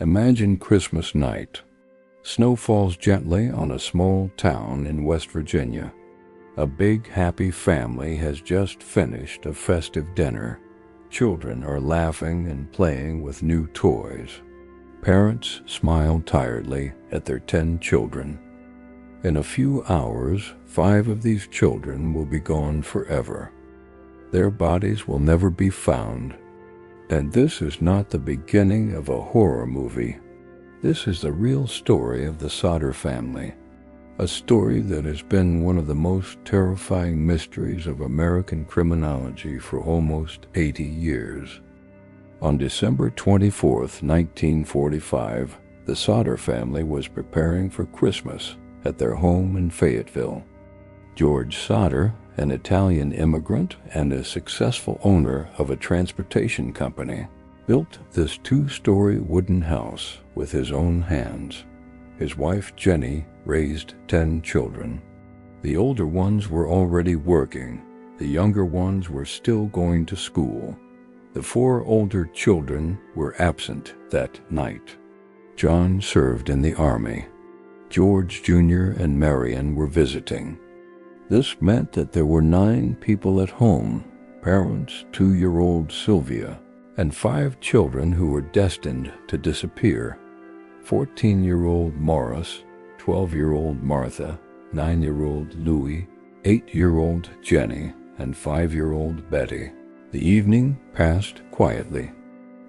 Imagine Christmas night. Snow falls gently on a small town in West Virginia. A big, happy family has just finished a festive dinner. Children are laughing and playing with new toys. Parents smile tiredly at their 10 children. In a few hours, 5 of these children will be gone forever. Their bodies will never be found. And this is not the beginning of a horror movie. This is the real story of the Sodder family, a story that has been one of the most terrifying mysteries of American criminology for almost 80 years. On December 24, 1945, the Sodder family was preparing for Christmas at their home in Fayetteville. George Sodder, an Italian immigrant and a successful owner of a transportation company, built this 2-story wooden house with his own hands. His wife Jenny raised 10 children. The older ones were already working. The younger ones were still going to school. The 4 older children were absent that night. John served in the Army. George Jr. and Marion were visiting. This meant that there were 9 people at home: parents, 2-year-old Sylvia, and 5 children who were destined to disappear: 14-year-old Morris, 12-year-old Martha, 9-year-old Louis, 8-year-old Jenny, and 5-year-old Betty. The evening passed quietly.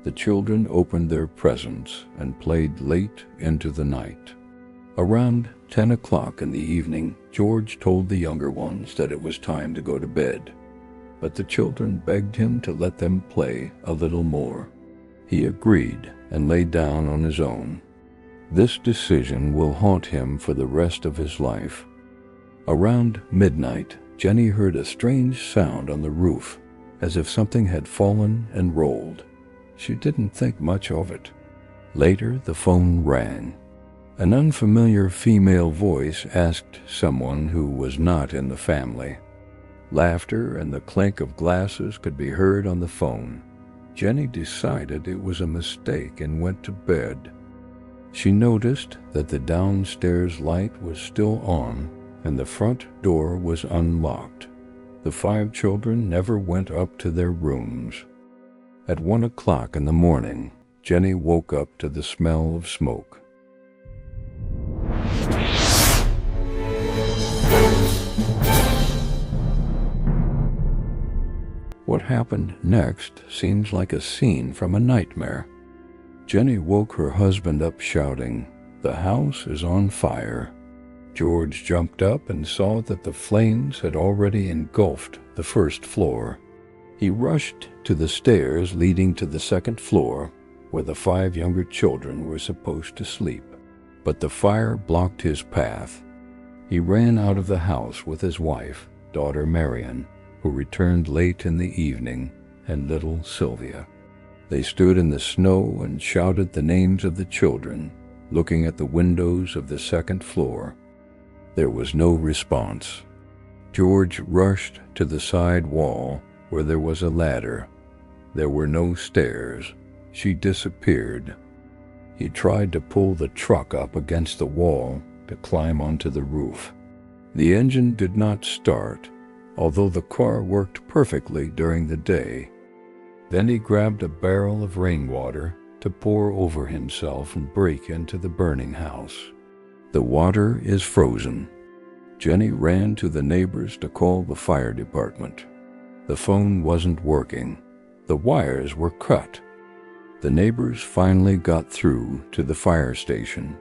The children opened their presents and played late into the night. Around 10 o'clock in the evening, George told the younger ones that it was time to go to bed, but the children begged him to let them play a little more. He agreed and lay down on his own. This decision will haunt him for the rest of his life. Around midnight, Jenny heard a strange sound on the roof, as if something had fallen and rolled. She didn't think much of it. Later, the phone rang. An unfamiliar female voice asked someone who was not in the family. Laughter and the clink of glasses could be heard on the phone. Jenny decided it was a mistake and went to bed. She noticed that the downstairs light was still on and the front door was unlocked. The 5 children never went up to their rooms. At 1 o'clock in the morning, Jenny woke up to the smell of smoke. What happened next seems like a scene from a nightmare. Jenny woke her husband up shouting, "The house is on fire." George jumped up and saw that the flames had already engulfed the first floor. He rushed to the stairs leading to the second floor, where the 5 younger children were supposed to sleep. But the fire blocked his path. He ran out of the house with his wife, daughter Marion, who returned late in the evening, and little Sylvia. They stood in the snow and shouted the names of the children, looking at the windows of the second floor. There was no response. George rushed to the side wall where there was a ladder. There were no stairs. She disappeared. He tried to pull the truck up against the wall to climb onto the roof. The engine did not start, although the car worked perfectly during the day. Then he grabbed a barrel of rainwater to pour over himself and break into the burning house. The water is frozen. Jenny ran to the neighbors to call the fire department. The phone wasn't working. The wires were cut. The neighbors finally got through to the fire station,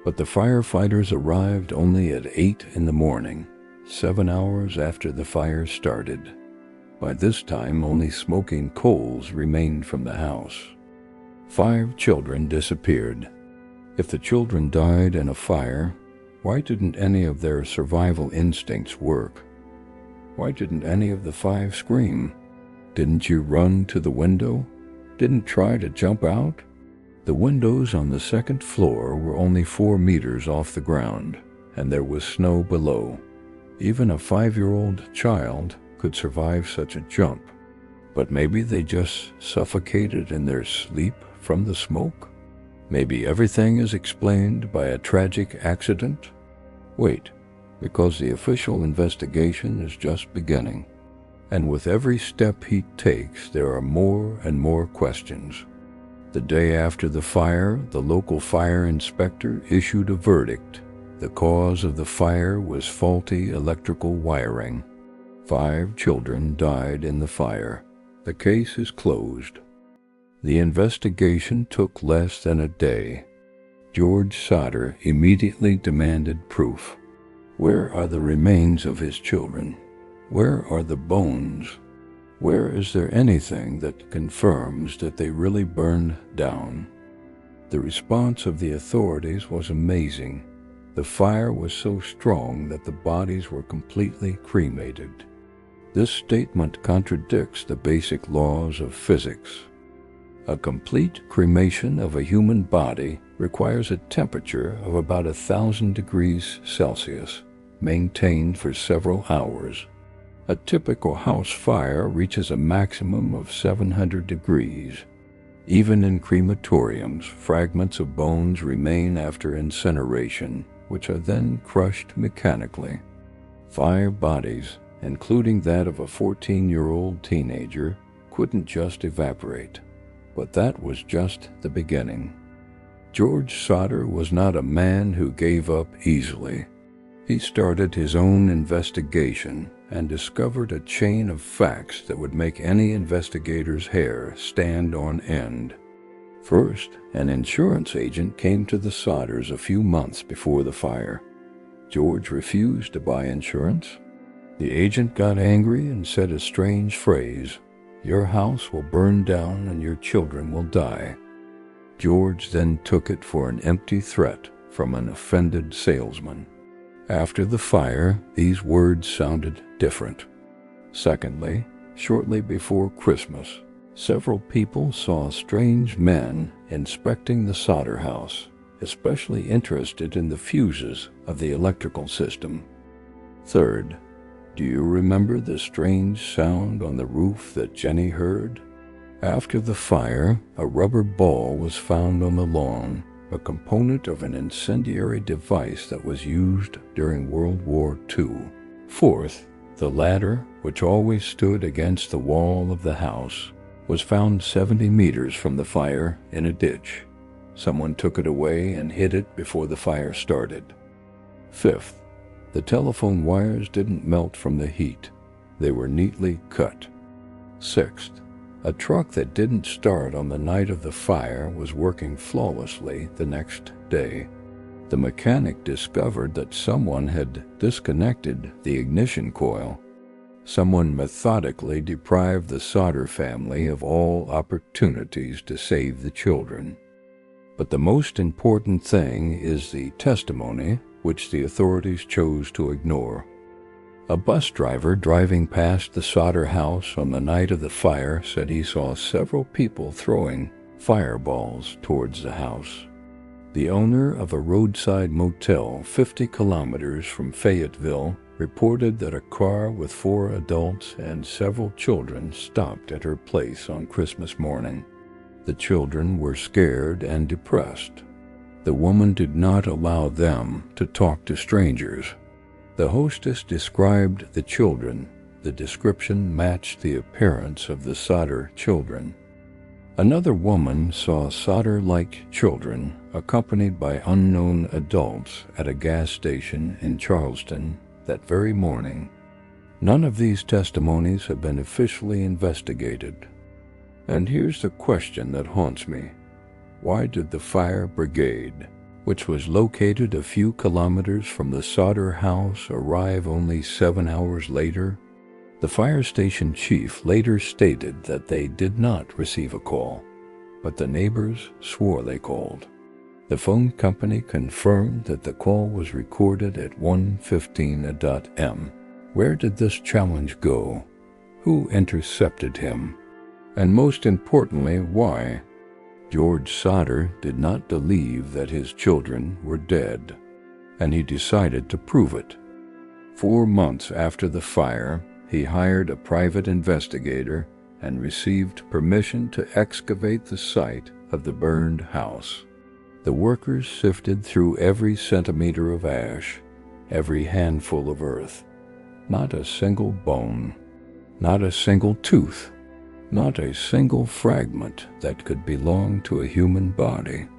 but the firefighters arrived only at 8 in the morning, 7 hours after the fire started. By this time, only smoking coals remained from the house. 5 children disappeared. If the children died in a fire, why didn't any of their survival instincts work? Why didn't any of the 5 scream? Didn't you run to the window? Didn't try to jump out? The windows on the second floor were only 4 meters off the ground, and there was snow below. Even a 5-year-old child could survive such a jump. But maybe they just suffocated in their sleep from the smoke? Maybe everything is explained by a tragic accident? Wait, because the official investigation is just beginning. And with every step he takes, there are more and more questions. The day after the fire, the local fire inspector issued a verdict. The cause of the fire was faulty electrical wiring. 5 children died in the fire. The case is closed. The investigation took less than a day. George Sodder immediately demanded proof. Where are the remains of his children? Where are the bones? Where is there anything that confirms that they really burned down? The response of the authorities was amazing. The fire was so strong that the bodies were completely cremated. This statement contradicts the basic laws of physics. A complete cremation of a human body requires a temperature of about 1,000 degrees Celsius, maintained for several hours. A typical house fire reaches a maximum of 700 degrees. Even in crematoriums, fragments of bones remain after incineration, which are then crushed mechanically. 5 bodies, including that of a 14-year-old teenager, couldn't just evaporate. But that was just the beginning. George Sodder was not a man who gave up easily. He started his own investigation and discovered a chain of facts that would make any investigator's hair stand on end. First, an insurance agent came to the Sodders a few months before the fire. George refused to buy insurance. The agent got angry and said a strange phrase, "Your house will burn down and your children will die." George then took it for an empty threat from an offended salesman. After the fire, these words sounded different. Secondly, shortly before Christmas, several people saw strange men inspecting the Sodder house, especially interested in the fuses of the electrical system. Third, do you remember the strange sound on the roof that Jenny heard? After the fire, a rubber ball was found on the lawn, a component of an incendiary device that was used during World War II. Fourth, the ladder, which always stood against the wall of the house, was found 70 meters from the fire in a ditch. Someone took it away and hid it before the fire started. Fifth, the telephone wires didn't melt from the heat. They were neatly cut. Sixth, a truck that didn't start on the night of the fire was working flawlessly the next day. The mechanic discovered that someone had disconnected the ignition coil. Someone methodically deprived the Sodder family of all opportunities to save the children. But the most important thing is the testimony which the authorities chose to ignore. A bus driver driving past the Sodder house on the night of the fire said he saw several people throwing fireballs towards the house. The owner of a roadside motel 50 kilometers from Fayetteville reported that a car with 4 adults and several children stopped at her place on Christmas morning. The children were scared and depressed. The woman did not allow them to talk to strangers. The hostess described the children. The description matched the appearance of the Sodder children. Another woman saw Sodder-like children accompanied by unknown adults at a gas station in Charleston that very morning. None of these testimonies have been officially investigated. And here's the question that haunts me. Why did the fire brigade, which was located a few kilometers from the Sodder house, arrive only 7 hours later? The fire station chief later stated that they did not receive a call, but the neighbors swore they called. The phone company confirmed that the call was recorded at 1:15 a.m. Where did this challenge go? Who intercepted him? And most importantly, why? George Sodder did not believe that his children were dead, and he decided to prove it. 4 months after the fire, he hired a private investigator and received permission to excavate the site of the burned house. The workers sifted through every centimeter of ash, every handful of earth. Not a single bone, not a single tooth, not a single fragment that could belong to a human body.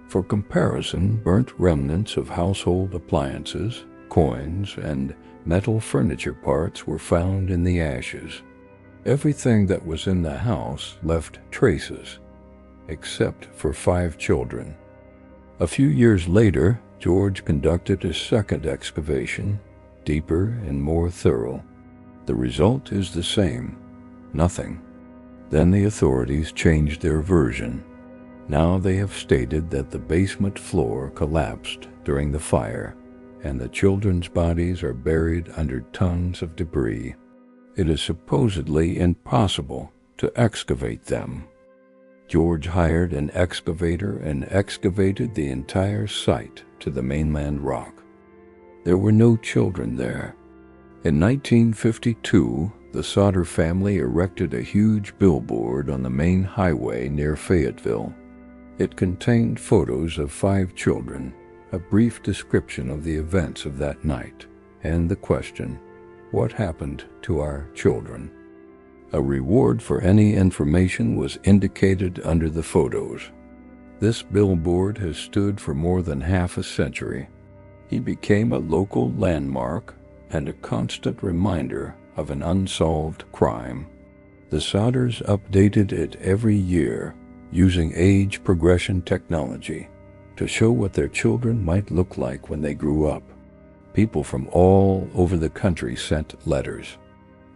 For comparison, burnt remnants of household appliances, coins, and metal furniture parts were found in the ashes. Everything that was in the house left traces, except for 5 children. A few years later, George conducted a second excavation, deeper and more thorough. The result is the same: nothing. Then the authorities changed their version. Now they have stated that the basement floor collapsed during the fire, and the children's bodies are buried under tons of debris. It is supposedly impossible to excavate them. George hired an excavator and excavated the entire site to the mainland rock. There were no children there. In 1952, the Sodder family erected a huge billboard on the main highway near Fayetteville. It contained photos of 5 children, a brief description of the events of that night, and the question, "What happened to our children?" A reward for any information was indicated under the photos. This billboard has stood for more than half a century. He became a local landmark and a constant reminder of an unsolved crime. The Sodders updated it every year, using age progression technology to show what their children might look like when they grew up. People from all over the country sent letters.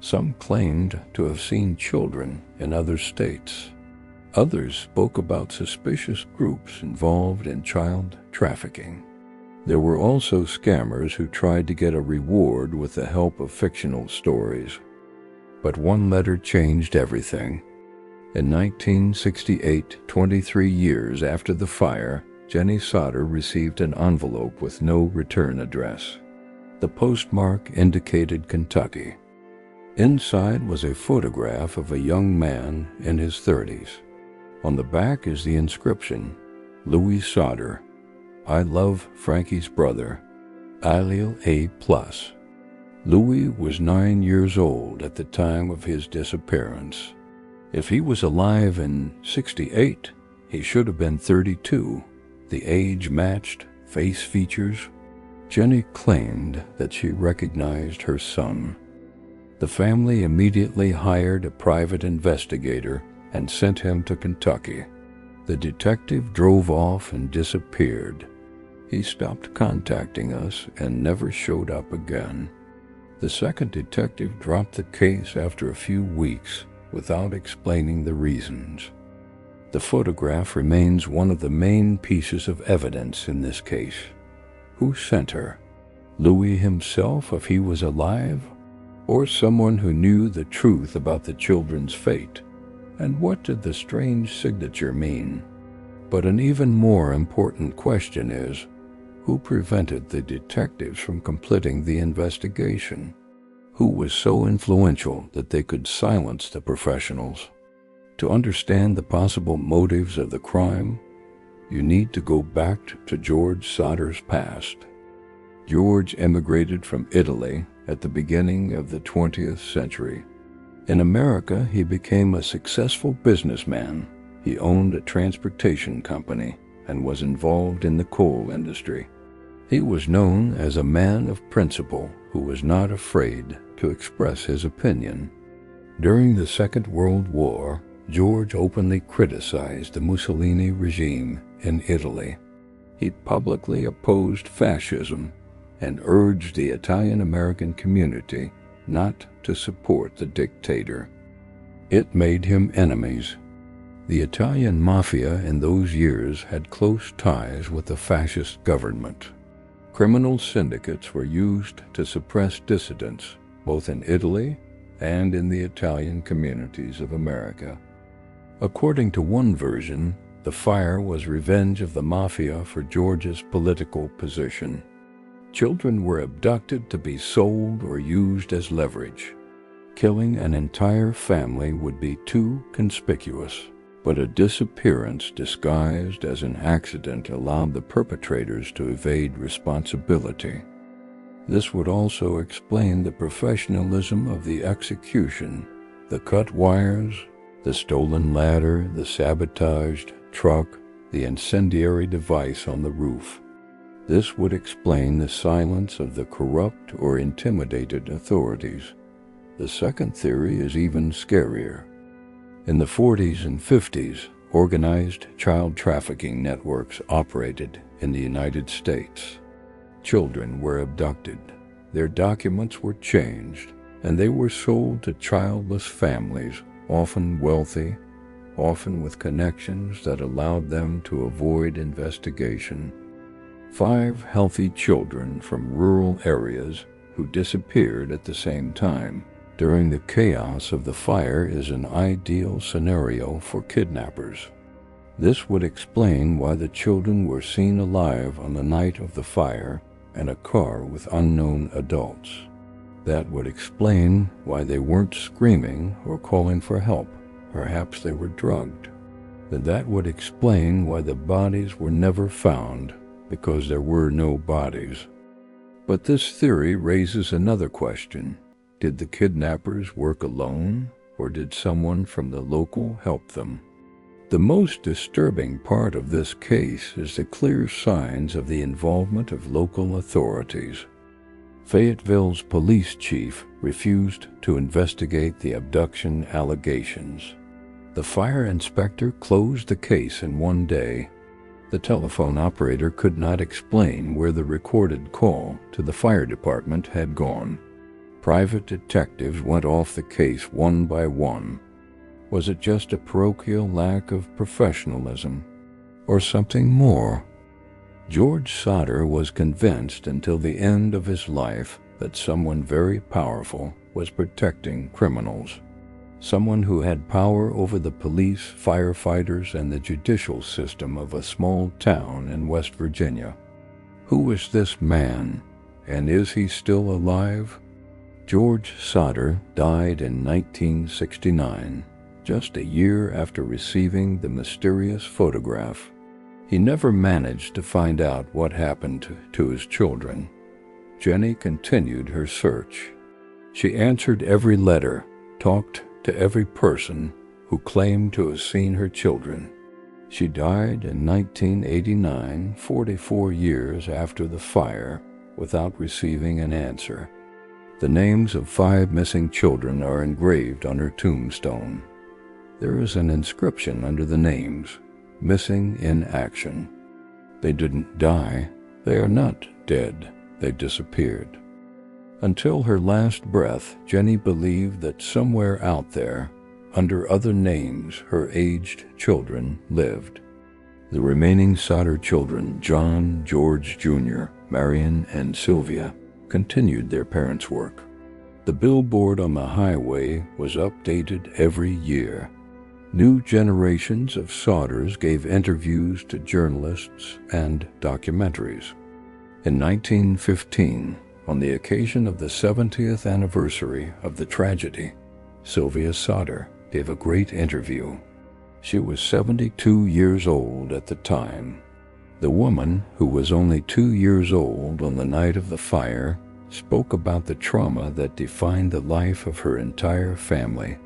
Some claimed to have seen children in other states. Others spoke about suspicious groups involved in child trafficking. There were also scammers who tried to get a reward with the help of fictional stories. But one letter changed everything. In 1968, 23 years after the fire, Jenny Sodder received an envelope with no return address. The postmark indicated Kentucky. Inside was a photograph of a young man in his 30s. On the back is the inscription, "Louis Sodder, I love Frankie's brother, Allele A+." Louis was 9 years old at the time of his disappearance. If he was alive in '68, he should have been 32. The age matched, face features. Jenny claimed that she recognized her son. The family immediately hired a private investigator and sent him to Kentucky. The detective drove off and disappeared. He stopped contacting us and never showed up again. The second detective dropped the case after a few weeks without explaining the reasons. The photograph remains one of the main pieces of evidence in this case. Who sent her? Louis himself, if he was alive? Or someone who knew the truth about the children's fate? And what did the strange signature mean? But an even more important question is, who prevented the detectives from completing the investigation? Who was so influential that they could silence the professionals? To understand the possible motives of the crime, you need to go back to George Sodder's past. George emigrated from Italy at the beginning of the 20th century. In America, he became a successful businessman. He owned a transportation company and was involved in the coal industry. He was known as a man of principle who was not afraid to express his opinion. During the Second World War, George openly criticized the Mussolini regime in Italy. He publicly opposed fascism and urged the Italian-American community not to support the dictator. It made him enemies. The Italian mafia in those years had close ties with the fascist government. Criminal syndicates were used to suppress dissidents, both in Italy and in the Italian communities of America. According to one version, the fire was revenge of the mafia for George's political position. Children were abducted to be sold or used as leverage. Killing an entire family would be too conspicuous. but a disappearance disguised as an accident allowed the perpetrators to evade responsibility. This would also explain the professionalism of the execution, the cut wires, the stolen ladder, the sabotaged truck, the incendiary device on the roof. This would explain the silence of the corrupt or intimidated authorities. The second theory is even scarier. In the 40s and 50s, organized child trafficking networks operated in the United States. Children were abducted, their documents were changed, and they were sold to childless families, often wealthy, often with connections that allowed them to avoid investigation. 5 healthy children from rural areas who disappeared at the same time during the chaos of the fire is an ideal scenario for kidnappers. This would explain why the children were seen alive on the night of the fire in a car with unknown adults. That would explain why they weren't screaming or calling for help. Perhaps they were drugged. And that would explain why the bodies were never found, because there were no bodies. But this theory raises another question. Did the kidnappers work alone, or did someone from the local help them? The most disturbing part of this case is the clear signs of the involvement of local authorities. Fayetteville's police chief refused to investigate the abduction allegations. The fire inspector closed the case in one day. The telephone operator could not explain where the recorded call to the fire department had gone. Private detectives went off the case one by one. Was it just a parochial lack of professionalism, or something more? George Sodder was convinced until the end of his life that someone very powerful was protecting criminals. Someone who had power over the police, firefighters, and the judicial system of a small town in West Virginia. Who was this man, and is he still alive? George Sodder died in 1969, just a year after receiving the mysterious photograph. He never managed to find out what happened to his children. Jenny continued her search. She answered every letter, talked to every person who claimed to have seen her children. She died in 1989, 44 years after the fire, without receiving an answer. The names of 5 missing children are engraved on her tombstone. There is an inscription under the names, "Missing in Action." They didn't die. They are not dead. They disappeared. Until her last breath, Jenny believed that somewhere out there, under other names, her aged children lived. The remaining Sodder children, John, George Jr., Marion, and Sylvia, continued their parents' work. The billboard on the highway was updated every year. New generations of Sodders gave interviews to journalists and documentaries. In 1915, on the occasion of the 70th anniversary of the tragedy, Sylvia Sodder gave a great interview. She was 72 years old at the time. The woman, who was only 2 years old on the night of the fire, spoke about the trauma that defined the life of her entire family.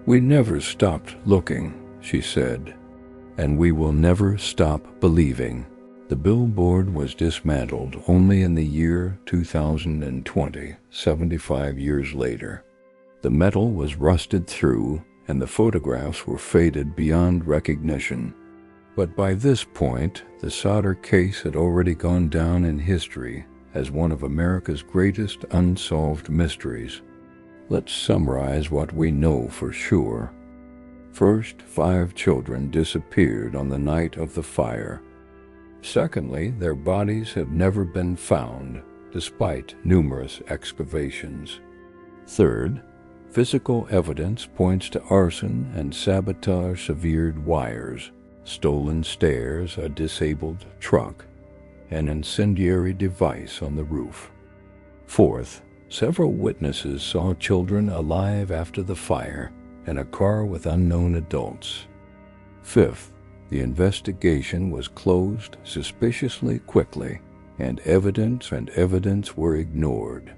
"We never stopped looking," she said, "and we will never stop believing." The billboard was dismantled only in the year 2020, 75 years later. The metal was rusted through, and the photographs were faded beyond recognition. But by this point, the Sodder case had already gone down in history as one of America's greatest unsolved mysteries. Let's summarize what we know for sure. First, 5 children disappeared on the night of the fire. Secondly, their bodies have never been found, despite numerous excavations. Third, physical evidence points to arson and sabotage-severed wires, stolen stairs, a disabled truck, an incendiary device on the roof. Fourth, several witnesses saw children alive after the fire in a car with unknown adults. Fifth, the investigation was closed suspiciously quickly, and evidence were ignored.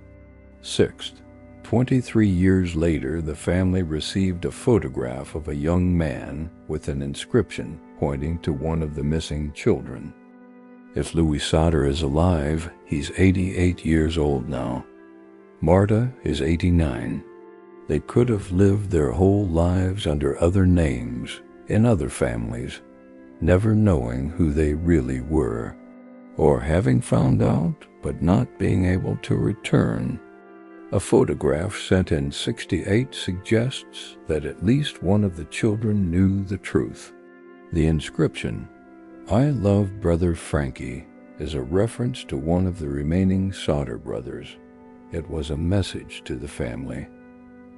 Sixth, 23 years later, the family received a photograph of a young man with an inscription pointing to one of the missing children. If Louis Sodder is alive, he's 88 years old now. Marta is 89. They could have lived their whole lives under other names, in other families, never knowing who they really were, or having found out but not being able to return. A photograph sent in '68 suggests that at least one of the children knew the truth. The inscription, "I love Brother Frankie," is a reference to one of the remaining Sodder brothers. It was a message to the family.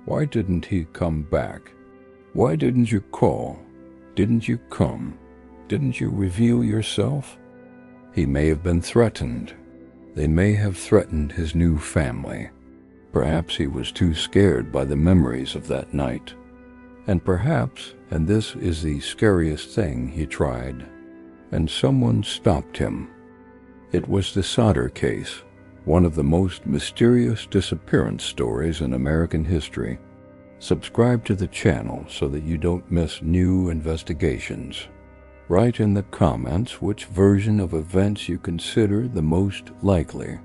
Why didn't he come back? Why didn't you call? Didn't you come? Didn't you reveal yourself? He may have been threatened. They may have threatened his new family. Perhaps he was too scared by the memories of that night. And perhaps, and this is the scariest thing, he tried, and someone stopped him. It was the Sodder case, one of the most mysterious disappearance stories in American history. Subscribe to the channel so that you don't miss new investigations. Write in the comments which version of events you consider the most likely.